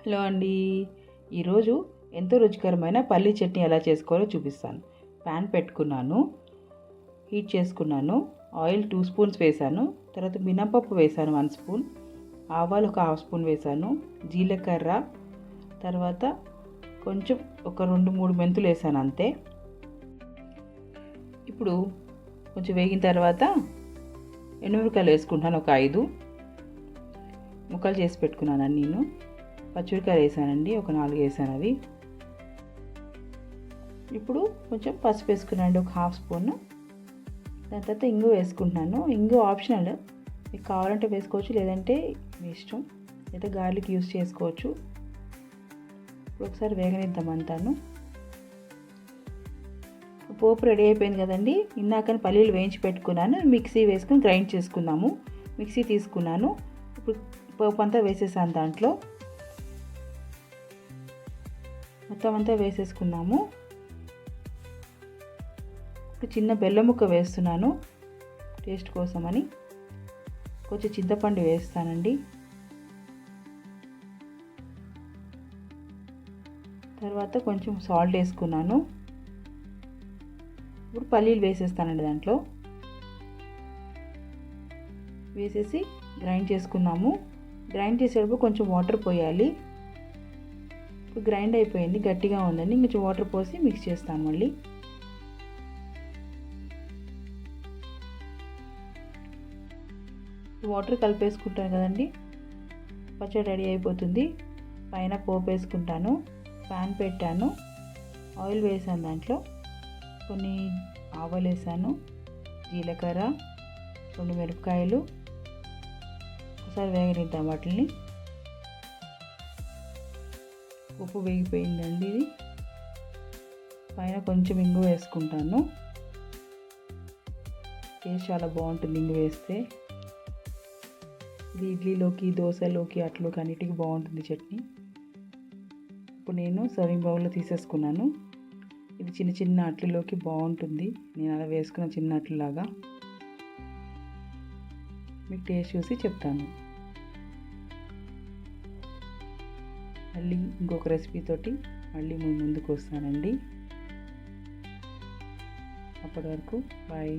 Hello అండి. ఈరోజు ఎంతో రుచికరమైన పల్లీ చట్నీ ఎలా చేసుకోవాలో చూపిస్తాను. ప్యాన్ పెట్టుకున్నాను, హీట్ చేసుకున్నాను, ఆయిల్ 2 స్పూన్స్ వేసాను, తర్వాత మినపప్పు వేసాను 1 స్పూన్, ఆవాలు ఒక 1/2 స్పూన్ వేసాను, జీలకర్ర, తర్వాత కొంచెం ఒక 2-3 మెంతులు వేసాను అంతే. ఇప్పుడు కొంచెం వేగిన తర్వాత ఎండుమిరపకాయలు వేసుకుంటాను, ఒక 5 ముక్కలు చేసి పెట్టుకున్నాను. నేను పచ్చిమిరపకాయలు వేసానండి, ఒక 4 వేసాను అవి. ఇప్పుడు కొంచెం పసుపు వేసుకున్నానండి, ఒక 1/2 స్పూన్. దాని తర్వాత ఇంగు వేసుకుంటున్నాను. ఇంగు ఆప్షనల్, మీకు కావాలంటే వేసుకోవచ్చు, లేదంటే మీ ఇష్టం, లేదా గార్లిక్ యూస్ చేసుకోవచ్చు. ఇప్పుడు ఒకసారి వేగనిద్దాం అంతాను. పోపు రెడీ అయిపోయింది కదండి. ఇందాకని పల్లీలు వేయించి పెట్టుకున్నాను, మిక్సీ వేసుకుని గ్రైండ్ చేసుకున్నాము. మిక్సీ తీసుకున్నాను. ఇప్పుడు పోపు అంతా వేసేసాను, దాంట్లో మొత్తం అంతా వేసేసుకున్నాము. ఇప్పుడు చిన్న బెల్లం ముక్క వేస్తున్నాను టేస్ట్ కోసమని. కొంచెం చింతపండు వేస్తానండి. తర్వాత కొంచెం సాల్ట్ వేసుకున్నాను. ఇప్పుడు పల్లీలు వేసేస్తానండి, దాంట్లో వేసేసి గ్రైండ్ చేసుకున్నాము. గ్రైండ్ చేసేటప్పుడు కొంచెం వాటర్ పోయాలి. ఇప్పుడు గ్రైండ్ అయిపోయింది, గట్టిగా ఉందండి. కొంచెం వాటర్ పోసి మిక్స్ చేస్తాను మళ్ళీ. వాటర్ కలిపేసుకుంటాను కదండి, పచ్చడి రెడీ అయిపోతుంది. పైన పోపు వేసుకుంటాను. ప్యాన్ పెట్టాను, ఆయిల్ వేసాను, దాంట్లో కొన్ని ఆవాలు వేసాను, జీలకర్ర, 2 మిరపకాయలు. ఒకసారి వేగనిద్దాం వాటిని. ఉప్పు వేగిపోయిందండి. ఇది పైన కొంచెం ఇంగు వేసుకుంటాను. టేస్ట్ చాలా బాగుంటుంది ఇంగు వేస్తే. ఇది ఇడ్లీలోకి, దోశలోకి, అట్లోకి అన్నిటికీ బాగుంటుంది చట్నీ. ఇప్పుడు నేను సర్వింగ్ బౌల్లో తీసేసుకున్నాను. ఇది చిన్న చిన్న అట్లలోకి బాగుంటుంది. నేను అలా వేసుకున్న చిన్న అట్లలాగా. మీకు టేస్ట్ చూసి చెప్తాను. మళ్ళీ ఇంకొక రెసిపీ తోటి మళ్ళీ ముందుకు వస్తానండి. అప్పటి వరకు బాయ్.